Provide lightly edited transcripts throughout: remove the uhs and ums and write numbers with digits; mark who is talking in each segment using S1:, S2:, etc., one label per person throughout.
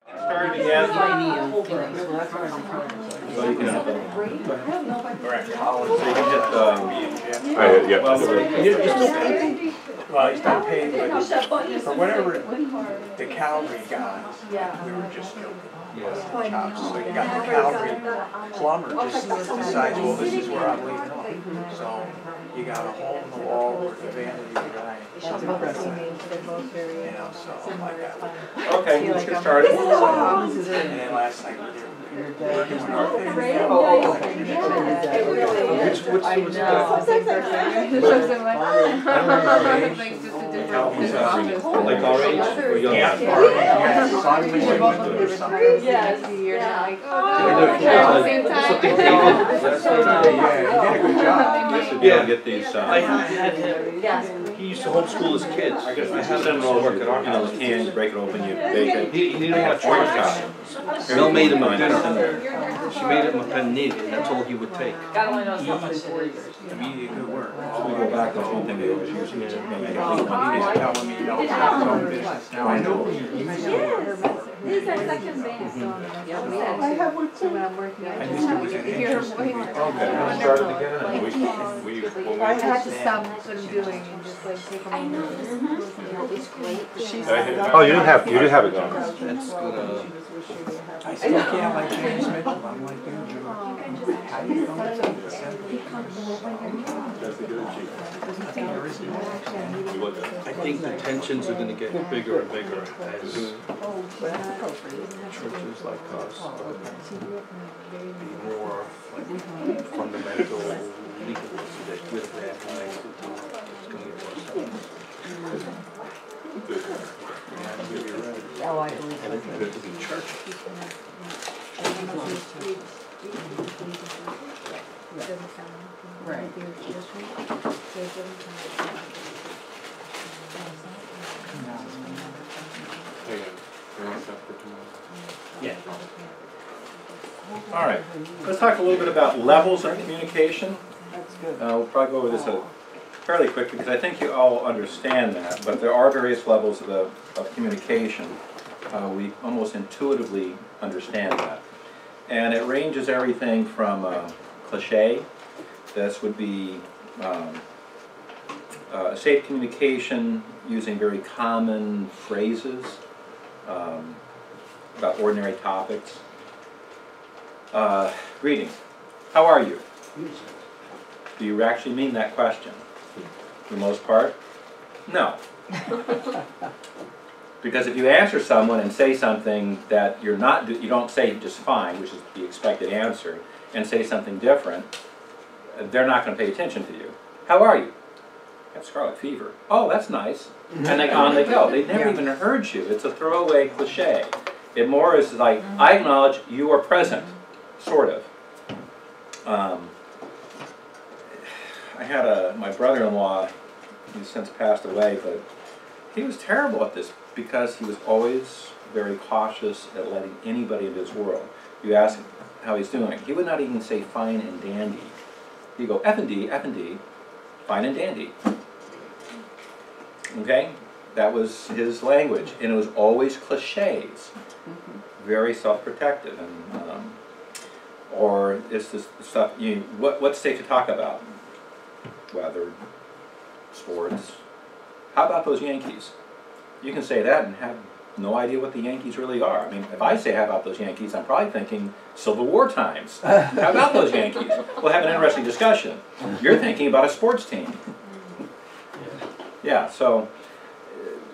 S1: Start again. So you can hit
S2: well, he started paying, but for whatever the calorie guy, we were just joking. Chops. So you got the calorie plumber just decides, well, this is where I'm leaving off. So you got a hole in the wall where the vanity guy. You know, so I'm like that.
S1: Okay, let's get started.
S2: And then last night we did. Working with our thing.
S1: Like our age? Or young? Yeah, get these. He used to homeschool his kids. I have them all work at our house. The can, you break it open, you bake it. He didn't want to charge. Mel made him a dinner. She made him a panig, and that's all he would take.
S2: Immediate good work.
S1: So we go back, that's one thing they always use.
S2: He's telling me you don't have his own business. Now I know you.
S3: This is our second band.
S4: I have one too. When I'm working on
S2: I knew it was an interesting
S4: I had to stop what I'm doing and just like take a moment.
S3: It's great.
S5: Oh, you did have it going.
S1: That's good.
S2: I still can't like James Mitchell. I'm like, dude, how do you know
S3: Be
S2: comfortable when you're
S1: I think the tensions are going to get bigger and bigger as churches like us be more like fundamental legalists that with that guys it's going to be more
S4: Oh, I believe
S1: and it's good to be church.
S4: Right.
S1: Yeah. All right. Let's talk a little bit about levels of communication.
S4: That's good.
S1: We'll probably go over this fairly quickly because I think you all understand that, but there are various levels of communication. We almost intuitively understand that. And it ranges everything from cliche. This would be safe communication using very common phrases about ordinary topics. Greeting. How are you? Do you actually mean that question? For the most part, no. Because if you answer someone and say something that you don't say just fine, which is the expected answer, and say something different, they're not going to pay attention to you. How are you? I have scarlet fever. Oh, that's nice. And on they go. They've never even heard you. It's a throwaway cliche. It more is like, I acknowledge you are present, sort of. I had my brother-in-law, he's since passed away, but he was terrible at this because he was always very cautious at letting anybody into his world. You ask him how he's doing. He would not even say fine and dandy. He'd go F and D, fine and dandy. Okay? That was his language. And it was always cliches. Very self-protective. And, or it's this stuff, what's safe to talk about? Weather, sports. How about those Yankees? You can say that and have no idea what the Yankees really are. I mean, if I say how about those Yankees, I'm probably thinking Civil War times. How about those Yankees? We'll have an interesting discussion. You're thinking about a sports team. Yeah, so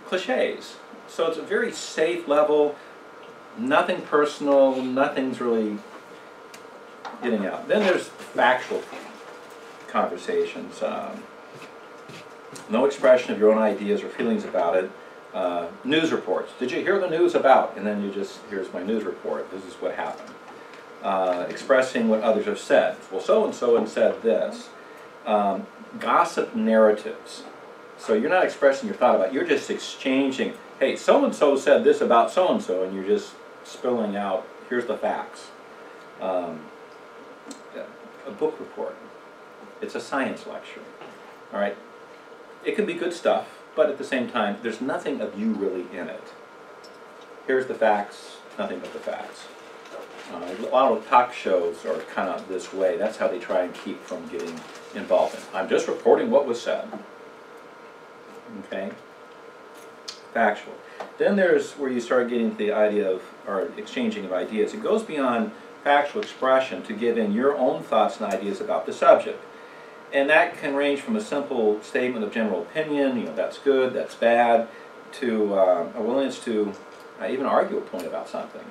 S1: cliches. So it's a very safe level, nothing personal, nothing's really getting out. Then there's factual conversations. No expression of your own ideas or feelings about it. News reports. Did you hear the news about? And then you just, here's my news report. This is what happened. Expressing what others have said. Well, so-and-so and said this. Gossip narratives. So you're not expressing your thought about it. You're just exchanging, hey, so-and-so said this about so-and-so, and you're just spilling out, here's the facts. A book report. It's a science lecture. All right? It can be good stuff, but at the same time, there's nothing of you really in it. Here's the facts. nothing but the facts. A lot of talk shows are kind of this way. That's how they try and keep from getting involved in. I'm just reporting what was said. Okay? Factual. Then there's where you start getting to the idea of, or exchanging of ideas. It goes beyond factual expression to give in your own thoughts and ideas about the subject. And that can range from a simple statement of general opinion, that's good, that's bad, to a willingness to even argue a point about something.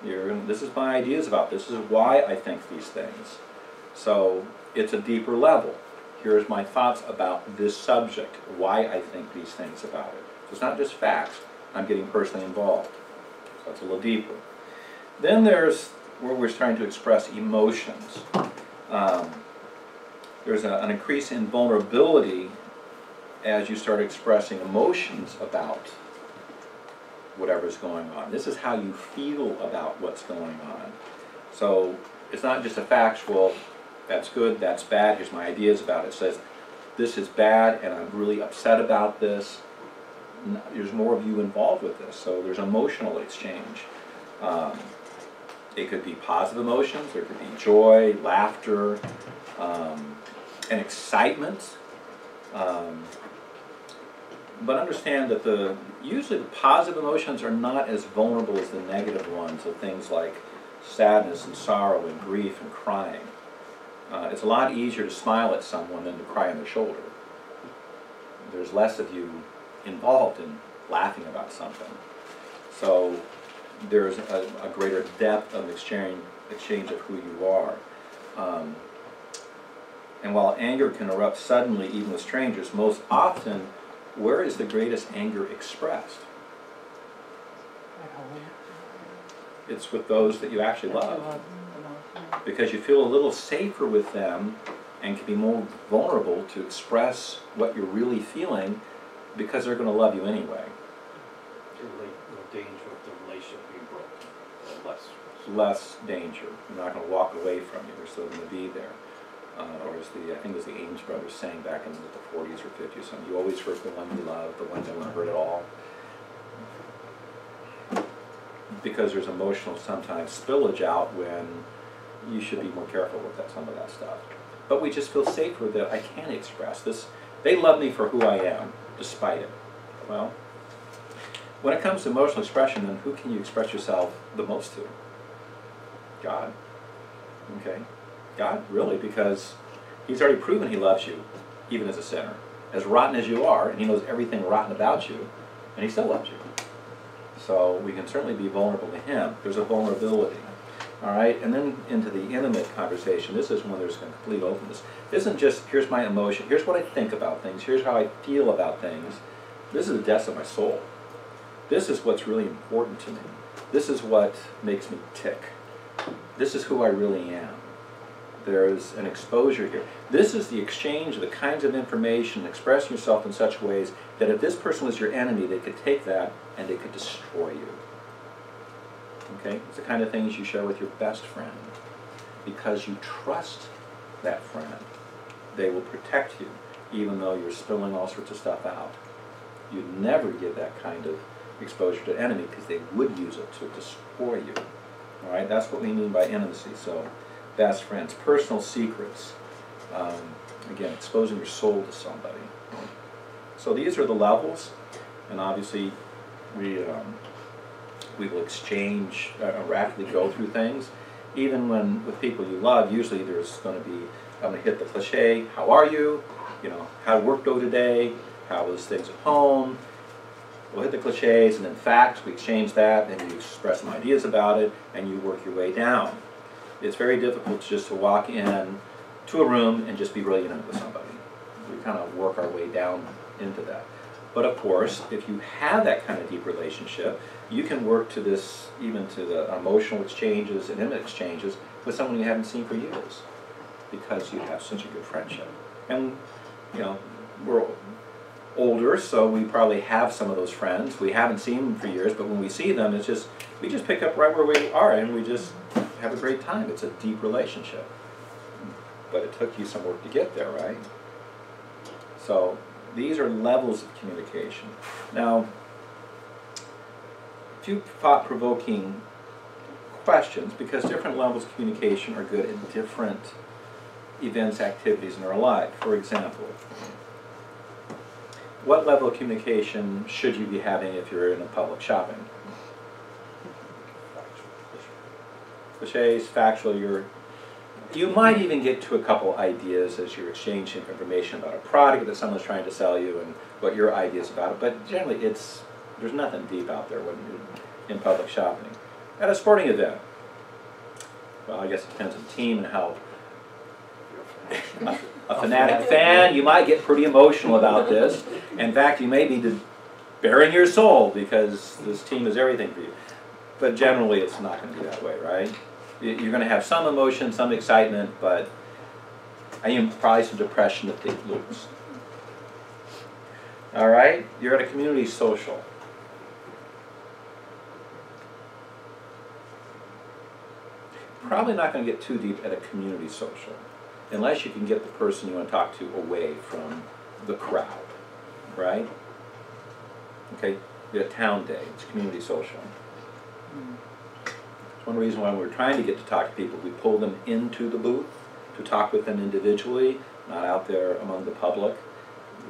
S1: This is my ideas about this is why I think these things. So it's a deeper level. Here's my thoughts about this subject, why I think these things about it. So it's not just facts, I'm getting personally involved. So it's a little deeper. Then there's where we're starting to express emotions. There's an increase in vulnerability as you start expressing emotions about whatever's going on. This is how you feel about what's going on. So it's not just a factual, that's good, that's bad, here's my ideas about it. It says, this is bad and I'm really upset about this. There's more of you involved with this, so there's emotional exchange. It could be positive emotions, there could be joy, laughter, and excitement. But understand that usually the positive emotions are not as vulnerable as the negative ones of things like sadness and sorrow and grief and crying. It's a lot easier to smile at someone than to cry on their shoulder. There's less of you involved in laughing about something. So there's a greater depth of exchange of who you are. And while anger can erupt suddenly even with strangers, most often, where is the greatest anger expressed? It's with those that you actually love. Because you feel a little safer with them and can be more vulnerable to express what you're really feeling because they're going to love you anyway.
S6: The danger of the relationship being broken.
S1: Less danger. They're not going to walk away from you. They're still going to be there. Or as I think it was the Ames brothers saying back in the 40s or 50s, you always hurt the one you love, the one that won't hurt at all. Because there's emotional sometimes spillage out when you should be more careful with some of that stuff. But we just feel safer that I can express this. They love me for who I am, despite it. Well, when it comes to emotional expression, then who can you express yourself the most to? God. Okay? God, really, because He's already proven He loves you, even as a sinner. As rotten as you are, and He knows everything rotten about you, and He still loves you. So we can certainly be vulnerable to Him. There's a vulnerability. All right? And then into the intimate conversation, this is when there's complete openness. This isn't just, here's my emotion, here's what I think about things, here's how I feel about things. This is the depths of my soul. This is what's really important to me. This is what makes me tick. This is who I really am. There's an exposure here. This is the exchange of the kinds of information, expressing yourself in such ways that if this person was your enemy, they could take that and they could destroy you. Okay? It's the kind of things you share with your best friend. Because you trust that friend. They will protect you, even though you're spilling all sorts of stuff out. You'd never give that kind of exposure to an enemy because they would use it to destroy you. All right? That's what we mean by intimacy. So, best friends, personal secrets. Again, exposing your soul to somebody. So these are the levels, and obviously we will exchange, rapidly go through things. Even when with people you love, usually there's going to be, I'm going to hit the cliche, how are you? How did work go today? How was things at home? We'll hit the cliches, and then facts, we exchange that, then you express some ideas about it, and you work your way down. It's very difficult just to walk in to a room and just be really intimate with somebody. We kind of work our way down into that. But of course, if you have that kind of deep relationship, you can work to this, even to the emotional exchanges and intimate exchanges with someone you haven't seen for years, because you have such a good friendship. And, we're older, so we probably have some of those friends. We haven't seen them for years, but when we see them, we just pick up right where we are, and we just have a great time. It's a deep relationship. But it took you some work to get there, right? So these are levels of communication. Now, a few thought-provoking questions, because different levels of communication are good at different events, activities in our life. For example, what level of communication should you be having if you're in a public shopping? Cliches, factual, you might even get to a couple ideas as you're exchanging information about a product that someone's trying to sell you and what your ideas about it, but generally there's nothing deep out there when you're in public shopping. At a sporting event, well, I guess it depends on the team and how a fanatic fan, you might get pretty emotional about this. In fact, you may be bearing your soul because this team is everything for you. But generally, it's not going to be that way, right? You're going to have some emotion, some excitement, but probably some depression if they lose. All right? You're at a community social. Probably not going to get too deep at a community social, unless you can get the person you want to talk to away from the crowd, right? Okay, you're at town day, it's community social. It's one reason why we're trying to get to talk to people. We pull them into the booth to talk with them individually, not out there among the public.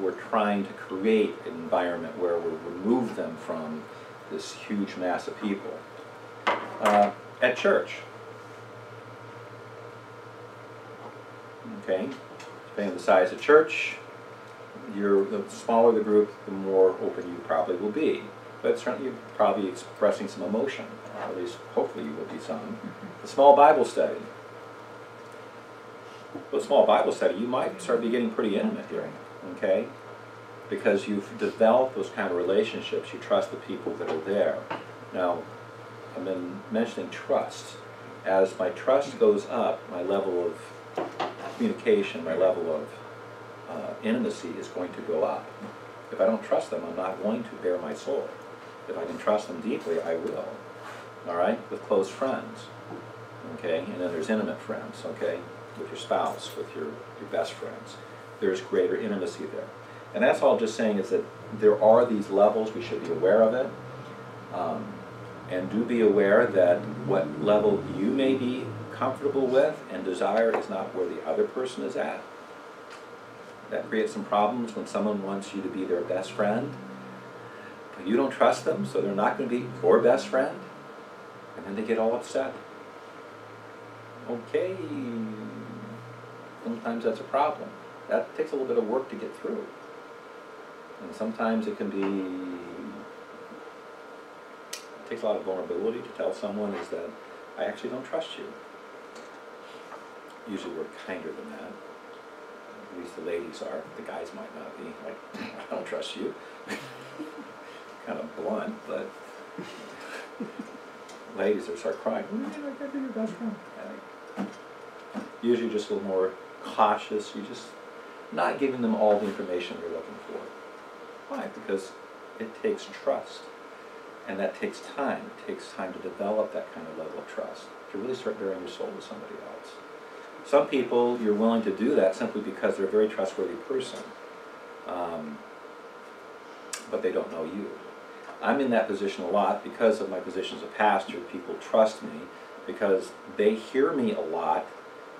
S1: We're trying to create an environment where we remove them from this huge mass of people. At church. Okay, depending on the size of church, the smaller the group, the more open you probably will be. But certainly you're probably expressing some emotion, or at least hopefully you will be some. The small Bible study. With small Bible study, you might start be getting pretty intimate here, okay? Because you've developed those kind of relationships, you trust the people that are there. Now, I've been mentioning trust. As my trust goes up, my level of communication, my level of intimacy is going to go up. If I don't trust them, I'm not going to bare my soul. If I can trust them deeply, I will. All right? With close friends. Okay? And then there's intimate friends, okay? With your spouse, with your best friends. There's greater intimacy there. And that's all just saying is that there are these levels, we should be aware of it. And do be aware that what level you may be comfortable with and desire is not where the other person is at. That creates some problems when someone wants you to be their best friend, but you don't trust them, so they're not going to be your best friend, and then they get all upset. Okay, sometimes that's a problem. That takes a little bit of work to get through. And sometimes it can be, it takes a lot of vulnerability to tell someone is that I actually don't trust you. Usually we're kinder than that. At least the ladies are. The guys might not be. Like, I don't trust you. Kind of blunt, but ladies will start crying. I gotta be your best friend. Usually just a little more cautious. You're just not giving them all the information they're looking for. Why? Because it takes trust. And that takes time. It takes time to develop that kind of level of trust. To really start bearing your soul to somebody else. Some people, you're willing to do that simply because they're a very trustworthy person. But they don't know you. I'm in that position a lot because of my position as a pastor. People trust me because they hear me a lot.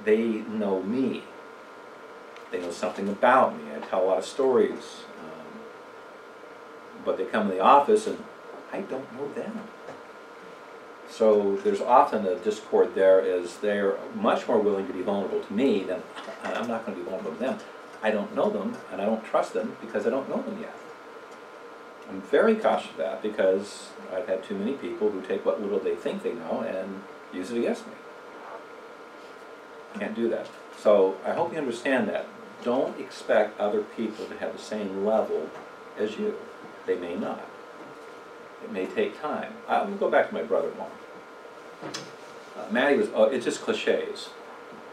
S1: They know me. They know something about me. I tell a lot of stories. But they come in the office and I don't know them. So there's often a discord there as they're much more willing to be vulnerable to me than I'm not going to be vulnerable to them. I don't know them and I don't trust them because I don't know them yet. I'm very cautious of that because I've had too many people who take what little they think they know and use it against me. Can't do that. So I hope you understand that. Don't expect other people to have the same level as you. They may not. It may take time. I'm going to go back to my brother-in-law. Matty was, it's just cliches.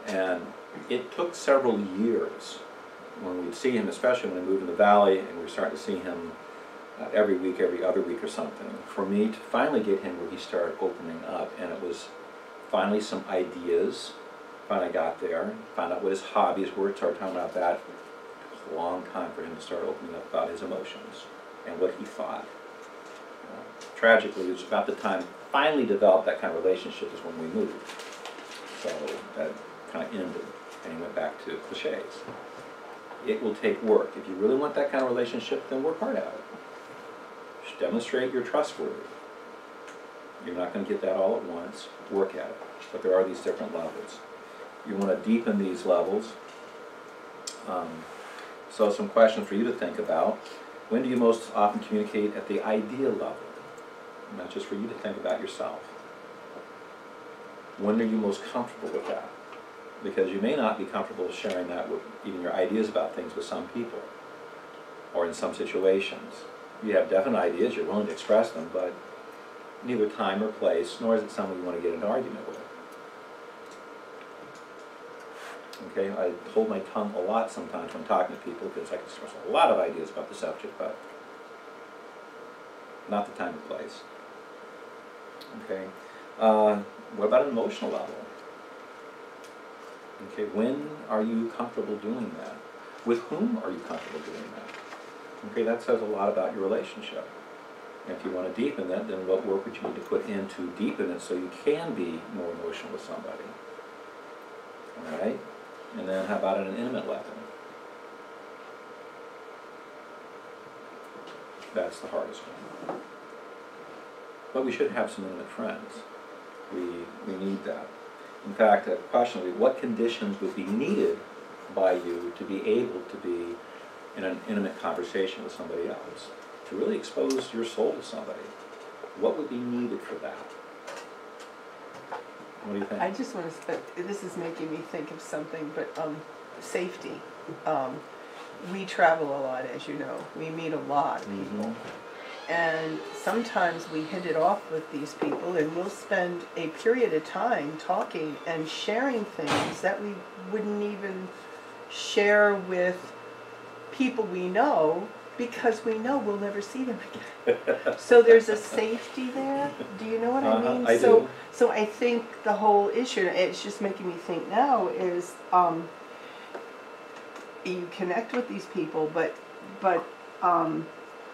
S1: And it took several years when we'd see him, especially when we moved in the valley and we were starting to see him every week, every other week or something, for me to finally get him where he started opening up. And it was finally some ideas. Finally got there, found out what his hobbies were, started talking about that. It took a long time for him to start opening up about his emotions and what he thought. tragically, it's about the time finally developed that kind of relationship is when we moved. So that kind of ended, and he went back to cliches. It will take work. If you really want that kind of relationship, then work hard at it. Just demonstrate you're trustworthy. You're not going to get that all at once. Work at it. But there are these different levels. You want to deepen these levels. So some questions for you to think about. When do you most often communicate at the idea level? And that's just for you to think about yourself. When are you most comfortable with that? Because you may not be comfortable sharing that with even your ideas about things with some people or in some situations. You have definite ideas, you're willing to express them, but neither time or place, nor is it someone you want to get into an argument with. Okay, I hold my tongue a lot sometimes when talking to people because I can express a lot of ideas about the subject, but not the time or place. Okay, what about an emotional level? Okay, when are you comfortable doing that? With whom are you comfortable doing that? Okay, that says a lot about your relationship. And if you want to deepen that, then what work would you need to put in to deepen it so you can be more emotional with somebody? All right? And then how about at an intimate level? That's the hardest one. But we should have some intimate friends. We need that. In fact, a question would be, what conditions would be needed by you to be able to be in an intimate conversation with somebody else? To really expose your soul to somebody. What would be needed for that? What do you think?
S7: I just want to, this is making me think of something, but safety. We travel a lot, as you know. We meet a lot of people. And sometimes we hit it off with these people and we'll spend a period of time talking and sharing things that we wouldn't even share with people we know because we know we'll never see them again. So there's a safety there. Do you know what I mean?
S1: I do.
S7: So I think the whole issue, it's just making me think now, is you connect with these people, but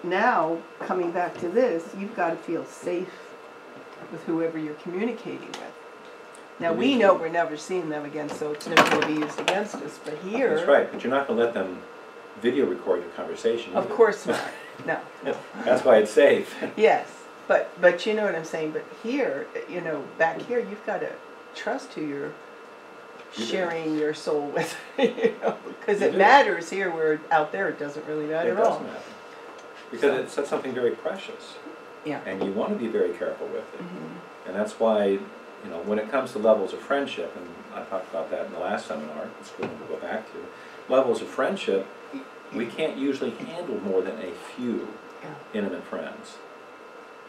S7: now, coming back to this, you've got to feel safe with whoever you're communicating with. Now, we know we're never seeing them again, so it's never going to be used against us, but here...
S1: That's right, but you're not going to let them video record your conversation either.
S7: Of course not, no.
S1: That's why it's safe.
S7: Yes, but you know what I'm saying, but here, you know, back here, you've got to trust who you're sharing your soul with, you know, because it matters here, where out there it doesn't really matter at all.
S1: It does matter. Because it's something very precious.
S7: Yeah.
S1: And you want to be very careful with it. And that's why, you know, when it comes to levels of friendship, and I talked about that in the last seminar, it's good to go back to, levels of friendship, we can't usually handle more than a few intimate friends.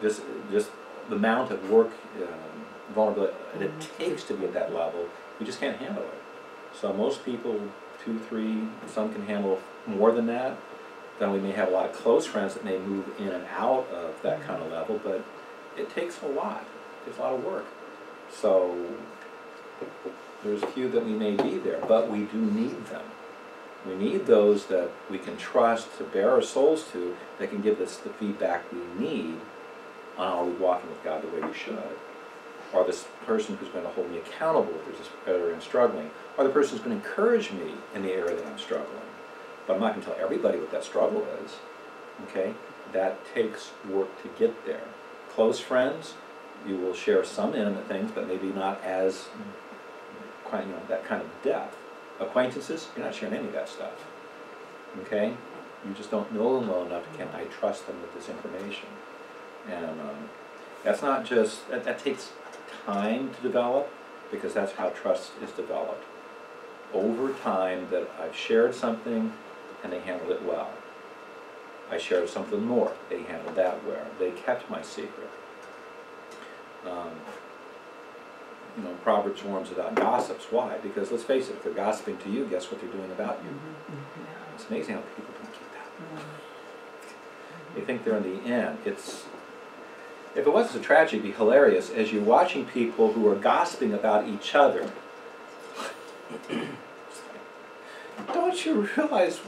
S1: Just the amount of work, vulnerability that it takes to be at that level, we just can't handle it. So most people, 2, 3, some can handle more than that. Then we may have a lot of close friends that may move in and out of that kind of level, but it takes a lot. It takes a lot of work. So there's a few that we may be there, but we do need them. We need those that we can trust to bear our souls to, that can give us the feedback we need on are we walking with God the way we should. Or this person who's going to hold me accountable if there's this area I'm struggling. Or the person who's going to encourage me in the area that I'm struggling. But I'm not going to tell everybody what that struggle is. Okay? That takes work to get there. Close friends, you will share some intimate things, but maybe not as quite, you know, that kind of depth. Acquaintances, you're not sharing any of that stuff. Okay? You just don't know them well enough. Can I trust them with this information? And that's not just, that takes time to develop, because that's how trust is developed. Over time that I've shared something and they handled it well. I shared something more, they handled that well. They kept my secret. You know, Proverbs warns about gossips. Why? Because let's face it, if they're gossiping to you, guess what they're doing about you? It's amazing how people don't get that. They think they're in the end. If it wasn't a tragedy, it'd be hilarious as you're watching people who are gossiping about each other. Don't you realize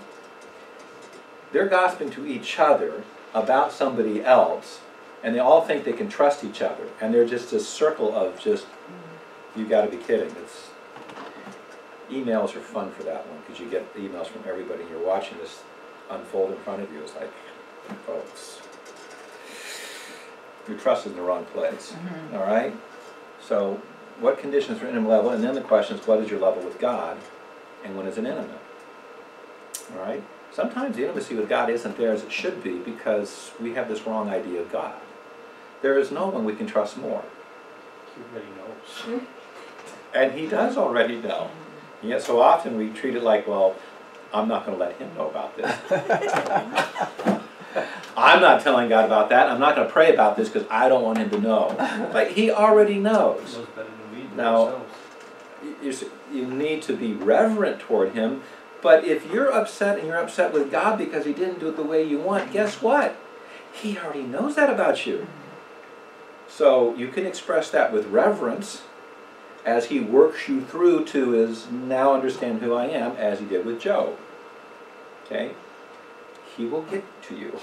S1: they're gossiping to each other about somebody else, And they all think they can trust each other. And they're just this circle of just, you got to be kidding. Emails are fun for that one because you get emails from everybody and you're watching this unfold in front of you. It's like, folks, your trust is in the wrong place. All right? So what conditions are intimate level? And then the question is, what is your level with God? And when is it intimate? All right? Sometimes the intimacy with God isn't there as it should be because we have this wrong idea of God. There is no one we can trust more.
S6: He already knows.
S1: And he does already know. Yet so often we treat it like, well, I'm not going to let him know about this. I'm not telling God about that. I'm not going to pray about this because I don't want him to know. Like, he already
S6: He
S1: knows.
S6: knows better than we do
S1: Now,
S6: ourselves.
S1: You need to be reverent toward him, but if you're upset and you're upset with God because he didn't do it the way you want, guess what? He already knows that about you. So you can express that with reverence as he works you through to is now understand who I am, as he did with Job. Okay? He will get to you.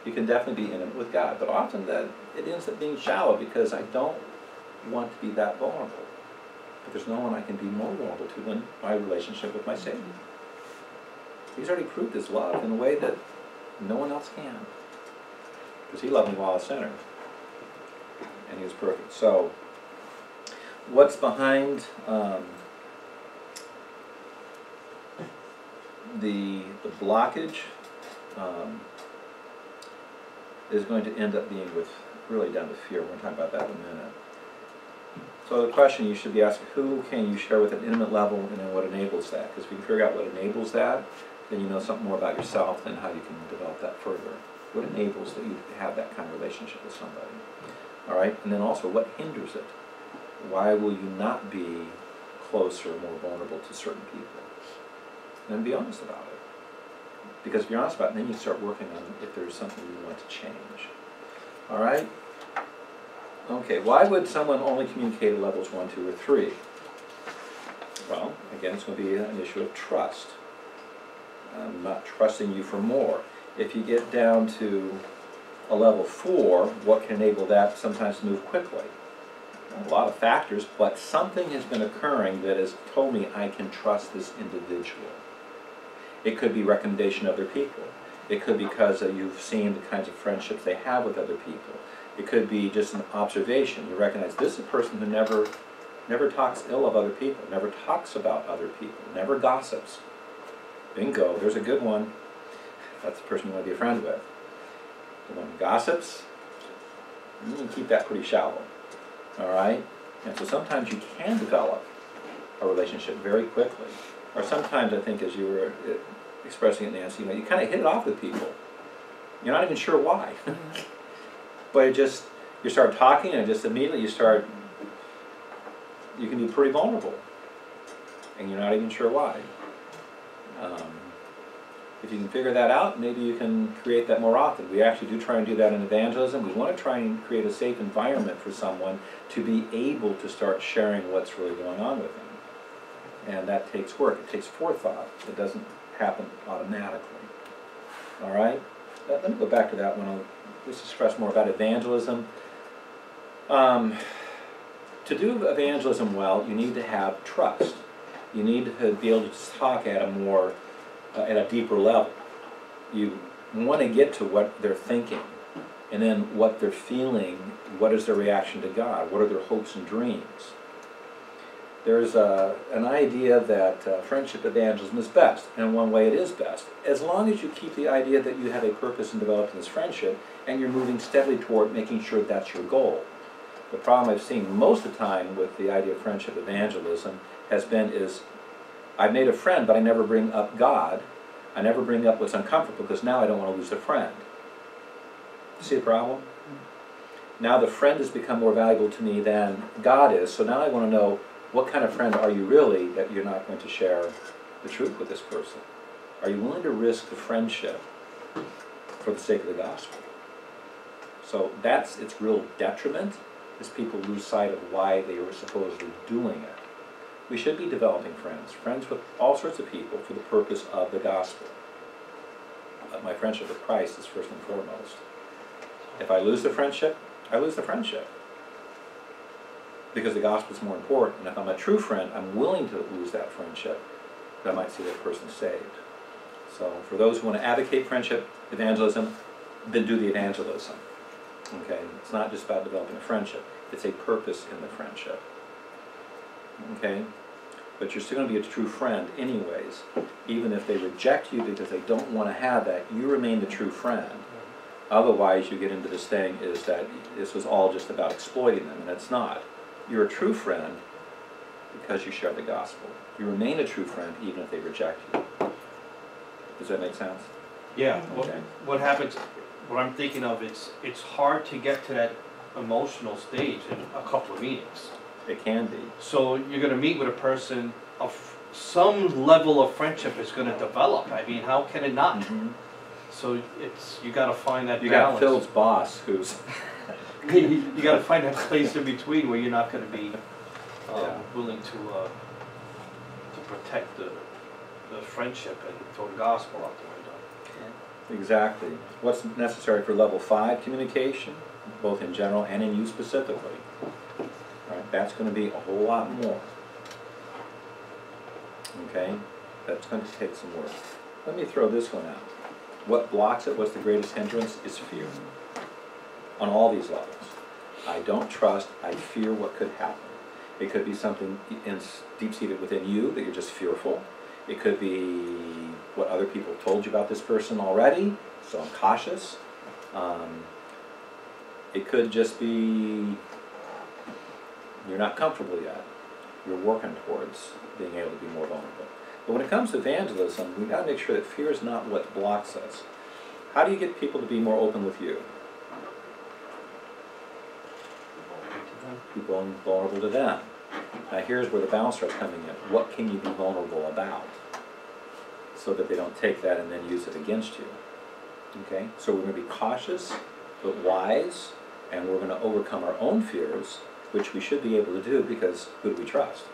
S1: You can definitely be intimate with God, but often that it ends up being shallow because I don't want to be that vulnerable. But there's no one I can be more vulnerable to than my relationship with my Savior. He's already proved his love in a way that no one else can. Because he loved me while I was a sinner. And he was perfect. So, what's behind the blockage is going to end up being with really down to fear. We're going to talk about that in a minute. So the question you should be asking, who can you share with at an intimate level, and then what enables that? Because if you can figure out what enables that, then you know something more about yourself and how you can develop that further. What enables that you have that kind of relationship with somebody? All right, and then also what hinders it? Why will you not be closer, more vulnerable to certain people? And be honest about it. Because if you're honest about it, then you start working on if there's something you want to change. All right? Okay, why would someone only communicate at levels 1, 2, or 3? Well, again, it's going to be an issue of trust. I'm not trusting you for more. If you get down to a level 4, what can enable that sometimes to move quickly? A lot of factors, but something has been occurring that has told me I can trust this individual. It could be recommendation of other people. It could be because you've seen the kinds of friendships they have with other people. It could be just an observation. You recognize this is a person who never talks ill of other people, never talks about other people, never gossips. Bingo, there's a good one. That's the person you want to be a friend with. The one who gossips, you can keep that pretty shallow. All right? And so sometimes you can develop a relationship very quickly. Or sometimes, I think, as you were expressing it, Nancy, you kind of hit it off with people. You're not even sure why. But you start talking and just immediately you can be pretty vulnerable. And you're not even sure why. If you can figure that out, maybe you can create that more often. We actually do try and do that in evangelism. We want to try and create a safe environment for someone to be able to start sharing what's really going on with them. And that takes work. It takes forethought. It doesn't happen automatically. All right? Let me go back to that one. I'll just express more about evangelism. To do evangelism well, you need to have trust. You need to be able to talk at a deeper level. You want to get to what they're thinking, and then what they're feeling. What is their reaction to God? What are their hopes and dreams? There's an idea that friendship evangelism is best, and in one way it is best, as long as you keep the idea that you have a purpose in developing this friendship, and you're moving steadily toward making sure that's your goal. The problem I've seen most of the time with the idea of friendship evangelism is I've made a friend, but I never bring up God. I never bring up what's uncomfortable, because now I don't want to lose a friend. See the problem? Now the friend has become more valuable to me than God is, so now I want to know, what kind of friend are you really that you're not going to share the truth with this person? Are you willing to risk the friendship for the sake of the gospel? So that's its real detriment, is people lose sight of why they were supposedly doing it. We should be developing friends with all sorts of people for the purpose of the gospel. My friendship with Christ is first and foremost. If I lose the friendship, I lose the friendship. Because the gospel's more important. And if I'm a true friend, I'm willing to lose that friendship, but I might see that person saved. So for those who want to advocate friendship, evangelism, then do the evangelism. Okay? It's not just about developing a friendship. It's a purpose in the friendship. Okay? But you're still going to be a true friend anyways. Even if they reject you because they don't want to have that, you remain the true friend. Otherwise, you get into this thing is that this was all just about exploiting them, and it's not. You're a true friend because you share the gospel. You remain a true friend even if they reject you. Does that make sense?
S8: Yeah,
S1: Okay.
S8: what happens, what I'm thinking of, it's hard to get to that emotional stage in a couple of meetings.
S1: It can be.
S8: So you're gonna meet with a person of some level of friendship is gonna develop. I mean, how can it not?
S1: Mm-hmm.
S8: So you gotta find that
S1: You got
S8: balance.
S1: Phil's boss who's...
S8: You gotta find that place in between where you're not gonna be
S1: Yeah.
S8: willing to protect the friendship and throw the gospel out the window.
S1: Exactly. What's necessary for level 5? Communication, both in general and in you specifically. Right? That's going to be a whole lot more. Okay? That's going to take some work. Let me throw this one out. What blocks it, what's the greatest hindrance, is fear. On all these levels. I don't trust, I fear what could happen. It could be something deep-seated within you that you're just fearful. It could be what other people told you about this person already, so I'm cautious. It could just be you're not comfortable yet. You're working towards being able to be more vulnerable. But when it comes to evangelism, we've got to make sure that fear is not what blocks us. How do you get people to be more open with you? Be vulnerable to them. Now here's where the balance starts coming in. What can you be vulnerable about? So that they don't take that and then use it against you. Okay? So we're going to be cautious, but wise, and we're going to overcome our own fears, which we should be able to do because who do we trust?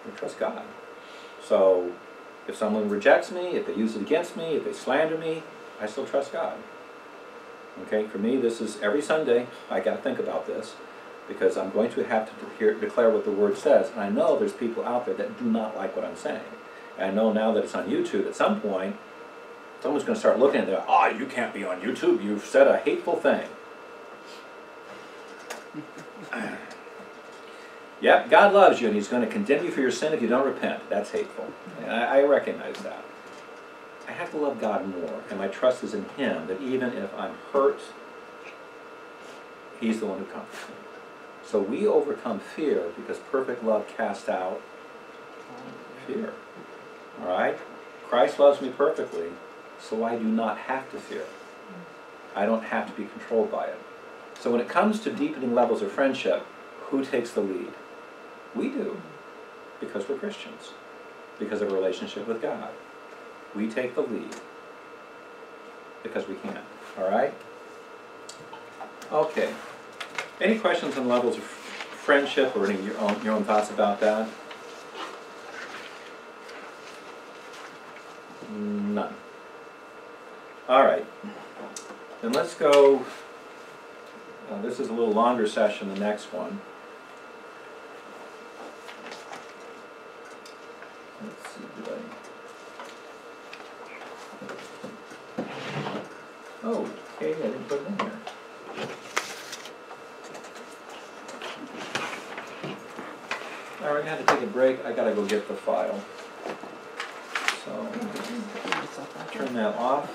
S1: We trust God. So if someone rejects me, if they use it against me, if they slander me, I still trust God. Okay? For me, this is every Sunday, I got to think about this, because I'm going to have to declare what the Word says, and I know there's people out there that do not like what I'm saying. And I know now that it's on YouTube, at some point, someone's going to start looking at it, oh, you can't be on YouTube, you've said a hateful thing. Yep, God loves you, and He's going to condemn you for your sin if you don't repent. That's hateful. And I recognize that. I have to love God more, and my trust is in Him, that even if I'm hurt, He's the one who comforts me. So we overcome fear because perfect love casts out fear. All right? Christ loves me perfectly, so I do not have to fear. I don't have to be controlled by it. So when it comes to deepening levels of friendship, who takes the lead? We do, because we're Christians, because of a relationship with God. We take the lead, because we can. All right? Okay. Any questions on levels of friendship or any your own thoughts about that? None. All right. Then let's go. This is a little longer session, the next one. Let's see, oh, okay, I didn't put it in here. All right, I had to take a break. I gotta go get the file. So, turn that off.